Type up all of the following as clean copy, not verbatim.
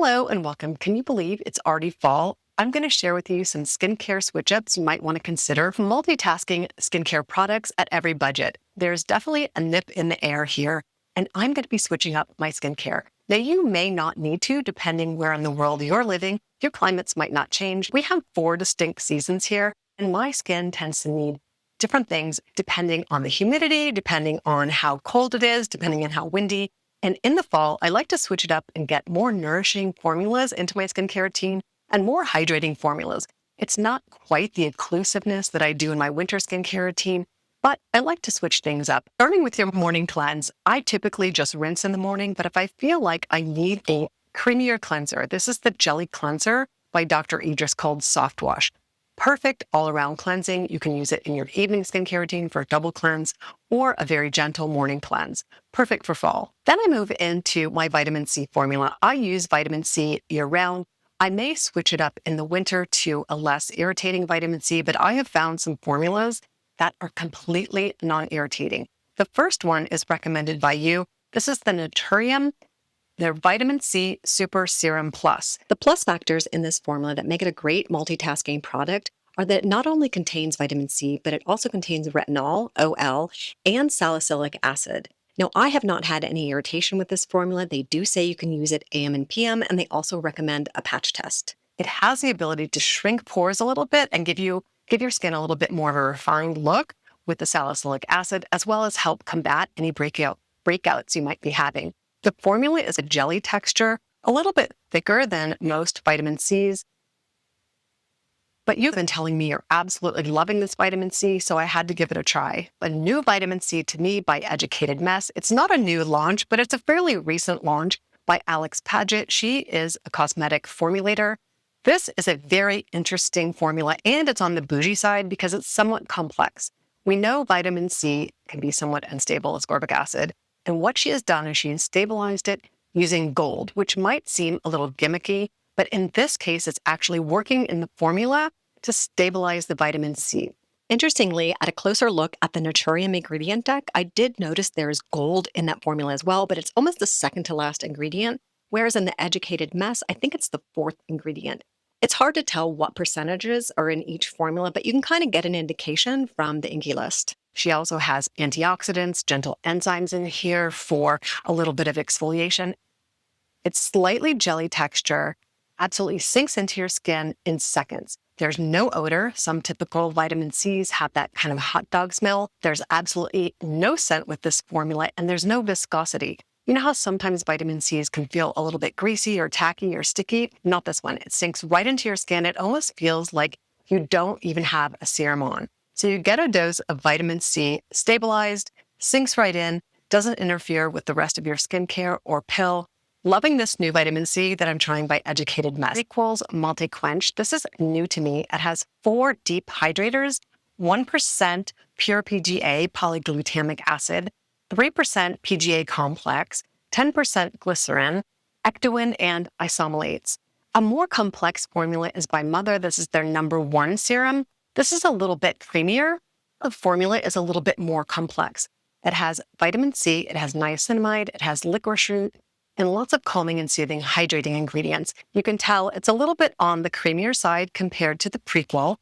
Hello and welcome. Can you believe it's already fall? I'm going to share with you some skincare switch-ups you might want to consider for multitasking skincare products at every budget. There's definitely a nip in the air here, and I'm going to be switching up my skincare. Now, you may not need to, depending where in the world you're living. Your climates might not change. We have 4 distinct seasons here, and my skin tends to need different things depending on the humidity, depending on how cold it is, depending on how windy. And in the fall, I like to switch it up and get more nourishing formulas into my skincare routine and more hydrating formulas. It's not quite the inclusiveness that I do in my winter skincare routine, but I like to switch things up. Starting with your morning cleanse, I typically just rinse in the morning, but if I feel like I need a creamier cleanser, this is the Jelly Cleanser by Dr. IDRISS called Soft Wash. Perfect all-around cleansing. You can use it in your evening skincare routine for a double cleanse or a very gentle morning cleanse. Perfect for fall. Then I move into my vitamin C formula. I use vitamin C year-round. I may switch it up in the winter to a less irritating vitamin C, but I have found some formulas that are completely non-irritating. The first one is recommended by you. This is the NATURIUM, their Vitamin C Super Serum Plus. The plus factors in this formula that make it a great multitasking product are that it not only contains vitamin C, but it also contains retinol, OL, and salicylic acid. Now, I have not had any irritation with this formula. They do say you can use it AM and PM, and they also recommend a patch test. It has the ability to shrink pores a little bit and give your skin a little bit more of a refined look with the salicylic acid, as well as help combat any breakouts you might be having. The formula is a jelly texture, a little bit thicker than most vitamin Cs. But you've been telling me you're absolutely loving this vitamin C, so I had to give it a try. A new vitamin C to me by Educated Mess. It's not a new launch, but it's a fairly recent launch by Alex Paget. She is a cosmetic formulator. This is a very interesting formula, and it's on the bougie side because it's somewhat complex. We know vitamin C can be somewhat unstable as ascorbic acid. And what she has done is she has stabilized it using gold, which might seem a little gimmicky, but in this case, it's actually working in the formula to stabilize the vitamin C. Interestingly, at a closer look at the NATURIUM ingredient deck, I did notice there's gold in that formula as well, but it's almost the second to last ingredient, whereas in the Educated Mess, I think it's the 4th ingredient. It's hard to tell what percentages are in each formula, but you can kind of get an indication from the INKEY list. She also has antioxidants, gentle enzymes in here for a little bit of exfoliation. It's slightly jelly texture, absolutely sinks into your skin in seconds. There's no odor. Some typical vitamin Cs have that kind of hot dog smell. There's absolutely no scent with this formula, and there's no viscosity. You know how sometimes vitamin Cs can feel a little bit greasy or tacky or sticky? Not this one. It sinks right into your skin. It almost feels like you don't even have a serum on. So you get a dose of vitamin C, stabilized, sinks right in, doesn't interfere with the rest of your skincare or pill. Loving this new vitamin C that I'm trying by Educated Mess. PREQUEL's Multi-Quench. This is new to me. It has 4 deep hydrators, 1% pure PGA, polyglutamic acid, 3% PGA complex, 10% glycerin, ecdywin, and isomalates. A more complex formula is by MUTHA. This is their #1 serum. This is a little bit creamier. The formula is a little bit more complex. It has vitamin C, it has niacinamide, it has licorice root, and lots of calming and soothing hydrating ingredients. You can tell it's a little bit on the creamier side compared to the PREQUEL.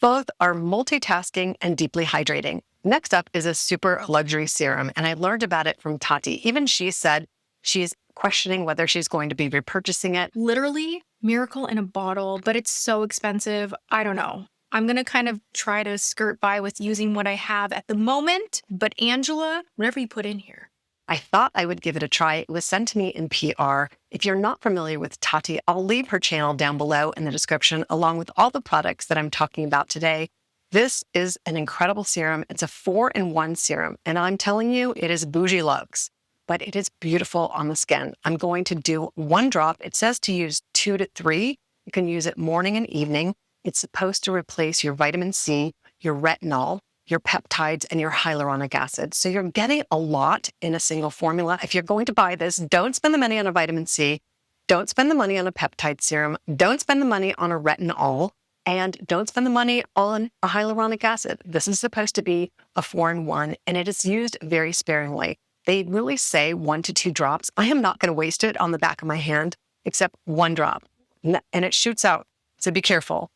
Both are multitasking and deeply hydrating. Next up is a super luxury serum, and I learned about it from Tati. Even she said she's questioning whether she's going to be repurchasing it. Literally, miracle in a bottle, but it's so expensive. I don't know. I'm going to kind of try to skirt by with using what I have at the moment, but Angela, whatever you put in here. I thought I would give it a try. It was sent to me in PR. If you're not familiar with Tati, I'll leave her channel down below in the description, along with all the products that I'm talking about today. This is an incredible serum. It's a 4-in-1 serum, and I'm telling you, it is bougie luxe, but it is beautiful on the skin. I'm going to do 1 drop. It says to use 2 to 3. You can use it morning and evening. It's supposed to replace your vitamin C, your retinol, your peptides, and your hyaluronic acid. So you're getting a lot in a single formula. If you're going to buy this, don't spend the money on a vitamin C. Don't spend the money on a peptide serum. Don't spend the money on a retinol. And don't spend the money on a hyaluronic acid. This is supposed to be a 4-in-1, and it is used very sparingly. They really say 1 to 2 drops. I am not going to waste it on the back of my hand, except 1 drop. And it shoots out, so be careful.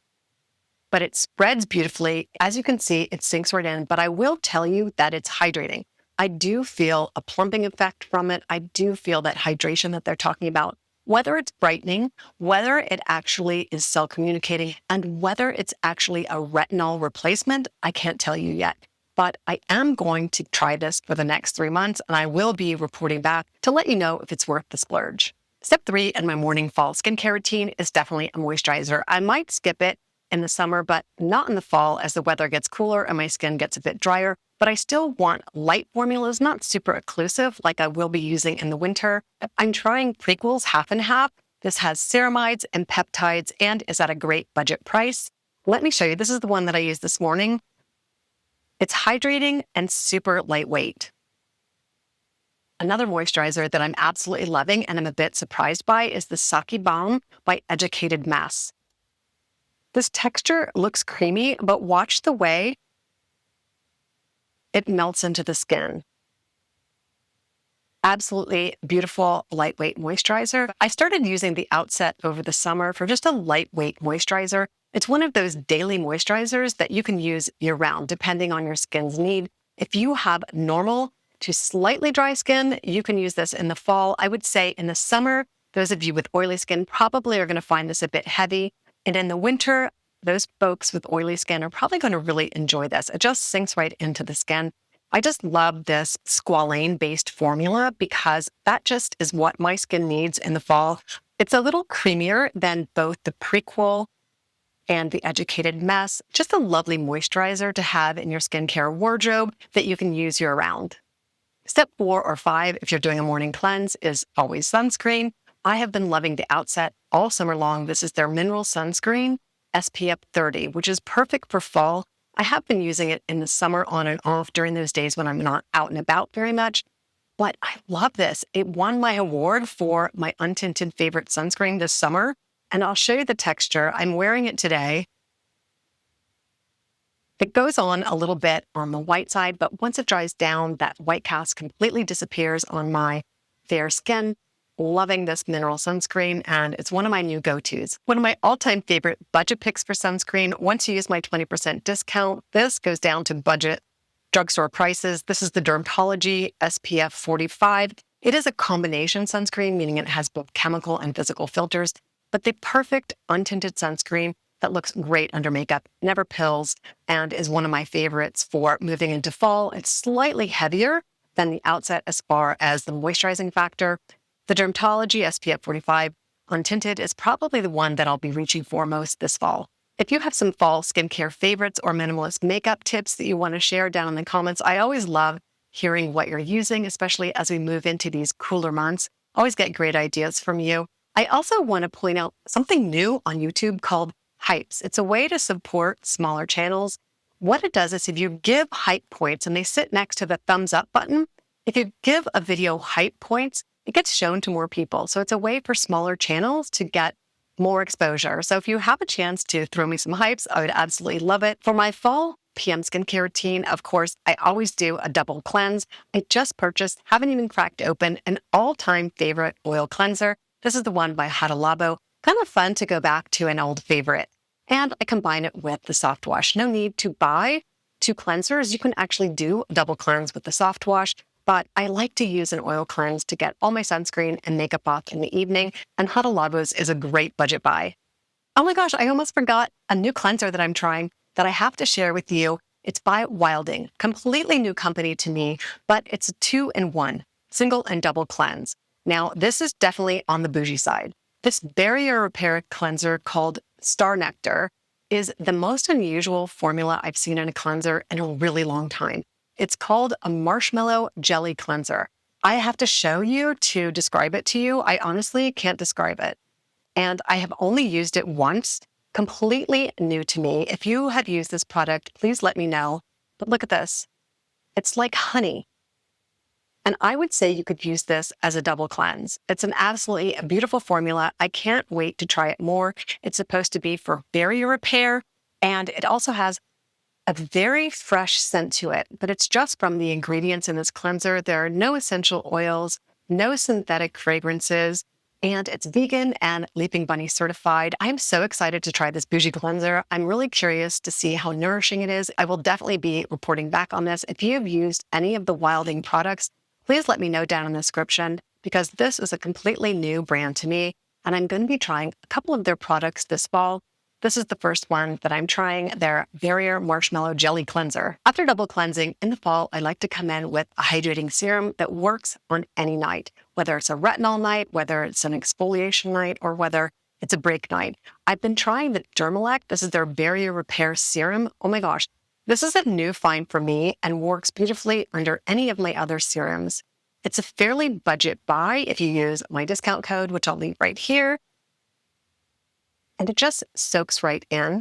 But it spreads beautifully. As you can see, it sinks right in, but I will tell you that it's hydrating. I do feel a plumping effect from it. I do feel that hydration that they're talking about. Whether it's brightening, whether it actually is cell communicating, and whether it's actually a retinol replacement, I can't tell you yet. But I am going to try this for the next 3 months, and I will be reporting back to let you know if it's worth the splurge. Step 3 in my morning fall skincare routine is definitely a moisturizer. I might skip it in the summer, but not in the fall as the weather gets cooler and my skin gets a bit drier. But I still want light formulas, not super occlusive like I will be using in the winter. I'm trying PREQUEL's half and half. This has ceramides and peptides and is at a great budget price. Let me show you. This is the one that I used this morning. It's hydrating and super lightweight. Another moisturizer that I'm absolutely loving and I'm a bit surprised by is the Sake Balm by Educated Mass. This texture looks creamy, but watch the way it melts into the skin. Absolutely beautiful, lightweight moisturizer. I started using the Outset over the summer for just a lightweight moisturizer. It's one of those daily moisturizers that you can use year-round, depending on your skin's need. If you have normal to slightly dry skin, you can use this in the fall. I would say in the summer, those of you with oily skin probably are going to find this a bit heavy. And in the winter, those folks with oily skin are probably going to really enjoy this. It just sinks right into the skin. I just love this Squalane-based formula because that just is what my skin needs in the fall. It's a little creamier than both the PREQUEL and the Educated Mass. Just a lovely moisturizer to have in your skincare wardrobe that you can use year-round. Step 4 or 5, if you're doing a morning cleanse, is always sunscreen. I have been loving the Outset all summer long. This is their mineral sunscreen, SPF 30, which is perfect for fall. I have been using it in the summer on and off during those days when I'm not out and about very much, but I love this. It won my award for my untinted favorite sunscreen this summer, and I'll show you the texture. I'm wearing it today. It goes on a little bit on the white side, but once it dries down, that white cast completely disappears on my fair skin. Loving this mineral sunscreen, and it's one of my new go-tos. One of my all-time favorite budget picks for sunscreen. Once you use my 20% discount, this goes down to budget drugstore prices. This is the DRMTLGY SPF 45. It is a combination sunscreen, meaning it has both chemical and physical filters, but the perfect untinted sunscreen that looks great under makeup, never pills, and is one of my favorites for moving into fall. It's slightly heavier than the Outset as far as the moisturizing factor. The DRMTLGY SPF 45 untinted is probably the one that I'll be reaching for most this fall. If you have some fall skincare favorites or minimalist makeup tips that you want to share down in the comments, I always love hearing what you're using, especially as we move into these cooler months. Always get great ideas from you. I also want to point out something new on YouTube called Hypes. It's a way to support smaller channels. What it does is if you give hype points, and they sit next to the thumbs up button, if you give a video hype points, it gets shown to more people. So it's a way for smaller channels to get more exposure. So if you have a chance to throw me some hypes, I would absolutely love it. For my fall PM skincare routine, of course, I always do a double cleanse. I just purchased, haven't even cracked open, an all-time favorite oil cleanser. This is the one by Hydrasheer. Kind of fun to go back to an old favorite. And I combine it with the soft wash. No need to buy 2 cleansers. You can actually do a double cleanse with the soft wash. But I like to use an oil cleanse to get all my sunscreen and makeup off in the evening, and Hydrasheer is a great budget buy. Oh my gosh, I almost forgot a new cleanser that I'm trying that I have to share with you. It's by Wilding, completely new company to me, but it's a 2-in-1, single and double cleanse. Now, this is definitely on the bougie side. This barrier repair cleanser called Star Nectar is the most unusual formula I've seen in a cleanser in a really long time. It's called a marshmallow jelly cleanser. I have to show you to describe it to you. I honestly can't describe it. And I have only used it once, completely new to me. If you have used this product, please let me know. But look at this. It's like honey. And I would say you could use this as a double cleanse. It's an absolutely beautiful formula. I can't wait to try it more. It's supposed to be for barrier repair, and it also has a very fresh scent to it, but it's just from the ingredients in this cleanser. There are no essential oils, no synthetic fragrances, and it's vegan and Leaping Bunny certified. I'm so excited to try this Bougie cleanser. I'm really curious to see how nourishing it is. I will definitely be reporting back on this. If you have used any of the Wilding products, please let me know down in the description, because this is a completely new brand to me, and I'm going to be trying a couple of their products this fall. This is the first one that I'm trying, their Barrier Marshmallow Jelly Cleanser. After double cleansing in the fall, I like to come in with a hydrating serum that works on any night, whether it's a retinol night, whether it's an exfoliation night, or whether it's a break night. I've been trying the Dermalect. This is their Barrier Repair Serum. Oh my gosh, this is a new find for me and works beautifully under any of my other serums. It's a fairly budget buy if you use my discount code, which I'll leave right here. And it just soaks right in.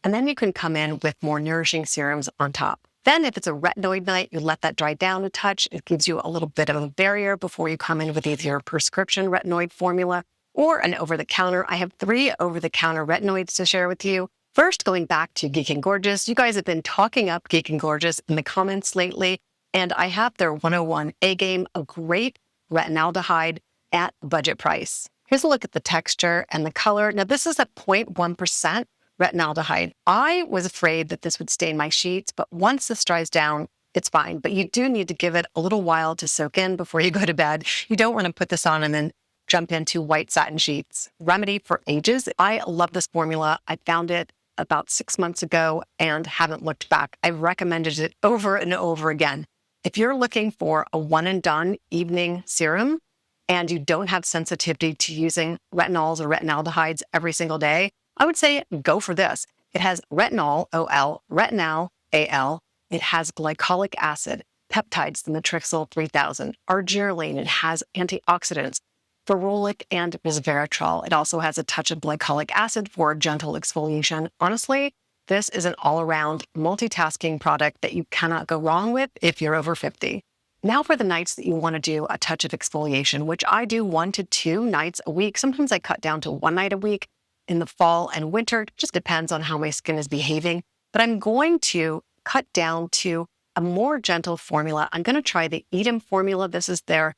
And then you can come in with more nourishing serums on top. Then if it's a retinoid night, you let that dry down a touch. It gives you a little bit of a barrier before you come in with either your prescription retinoid formula or an over-the-counter. I have 3 over-the-counter retinoids to share with you. First, going back to Geek and Gorgeous. You guys have been talking up Geek and Gorgeous in the comments lately, and I have their 101 A-Game, a great retinaldehyde at budget price. Here's a look at the texture and the color. Now, this is a 0.1% retinaldehyde. I was afraid that this would stain my sheets, but once this dries down, it's fine. But you do need to give it a little while to soak in before you go to bed. You don't want to put this on and then jump into white satin sheets. Remedy for ages. I love this formula. I found it about 6 months ago and haven't looked back. I've recommended it over and over again. If you're looking for a one and done evening serum, and you don't have sensitivity to using retinols or retinaldehydes every single day, I would say go for this. It has retinol, OL, retinal, AL. It has glycolic acid, peptides, the Matrixyl 3000, arginine. It has antioxidants, ferulic and resveratrol. It also has a touch of glycolic acid for gentle exfoliation. Honestly, this is an all-around multitasking product that you cannot go wrong with if you're over 50. Now for the nights that you want to do a touch of exfoliation, which I do 1 to 2 nights a week. Sometimes I cut down to 1 night a week in the fall and winter. It just depends on how my skin is behaving. But I'm going to cut down to a more gentle formula. I'm going to try the EADEM formula. This is their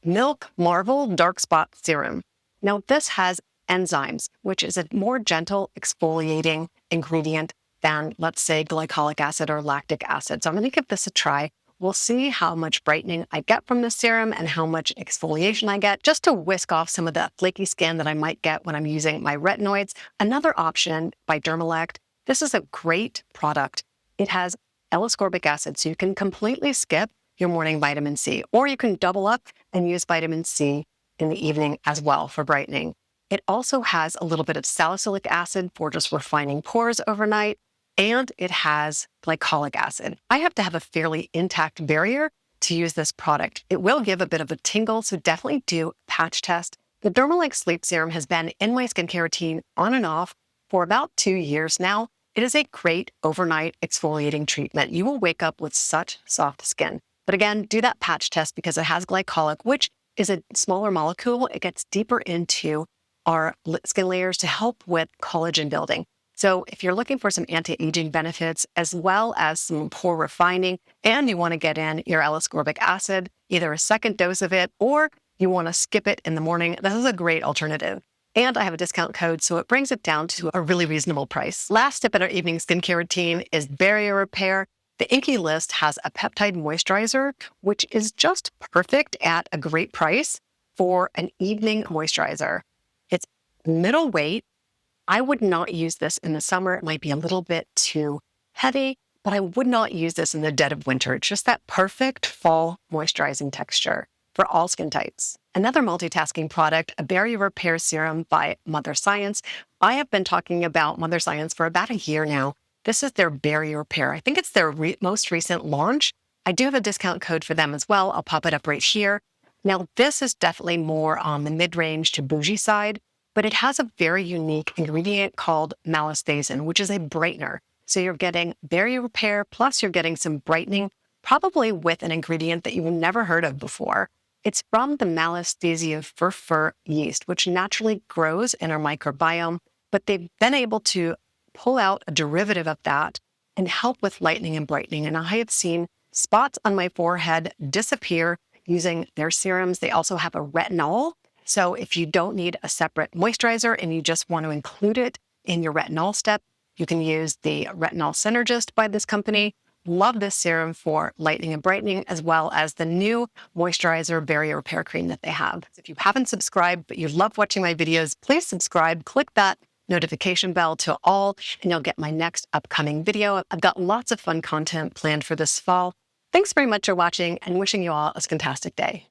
Milk Marvel Dark Spot Serum. Now this has enzymes, which is a more gentle exfoliating ingredient than, let's say, glycolic acid or lactic acid. So I'm going to give this a try. We'll see how much brightening I get from the serum and how much exfoliation I get, just to whisk off some of the flaky skin that I might get when I'm using my retinoids. Another option by Dermalect. This is a great product. It has L-ascorbic acid, so you can completely skip your morning vitamin C, or you can double up and use vitamin C in the evening as well for brightening. It also has a little bit of salicylic acid for just refining pores overnight, and it has glycolic acid. I have to have a fairly intact barrier to use this product. It will give a bit of a tingle, so definitely do a patch test. The Dermalect Sleep Serum has been in my skincare routine on and off for about 2 years now. It is a great overnight exfoliating treatment. You will wake up with such soft skin. But again, do that patch test because it has glycolic, which is a smaller molecule. It gets deeper into our skin layers to help with collagen building. So if you're looking for some anti-aging benefits as well as some pore refining, and you want to get in your L-ascorbic acid, either a second dose of it or you want to skip it in the morning, this is a great alternative. And I have a discount code, so it brings it down to a really reasonable price. Last step in our evening skincare routine is barrier repair. The INKEY list has a peptide moisturizer, which is just perfect at a great price for an evening moisturizer. It's middle weight. I would not use this in the summer. It might be a little bit too heavy, but I would not use this in the dead of winter. It's just that perfect fall moisturizing texture for all skin types. Another multitasking product, a barrier repair serum by Mother Science. I have been talking about Mother Science for about a year now. This is their barrier repair. I think it's their most recent launch. I do have a discount code for them as well. I'll pop it up right here. Now, this is definitely more on the mid-range to bougie side, but it has a very unique ingredient called malastazin, which is a brightener. So you're getting barrier repair, plus you're getting some brightening, probably with an ingredient that you've never heard of before. It's from the Malassezia fur yeast, which naturally grows in our microbiome, but they've been able to pull out a derivative of that and help with lightening and brightening. And I have seen spots on my forehead disappear using their serums. They also have a retinol. So if you don't need a separate moisturizer and you just want to include it in your retinol step, you can use the Retinol Synergist by this company. Love this serum for lightening and brightening, as well as the new moisturizer barrier repair cream that they have. If you haven't subscribed, but you love watching my videos, please subscribe, click that notification bell to all, and you'll get my next upcoming video. I've got lots of fun content planned for this fall. Thanks very much for watching and wishing you all a fantastic day.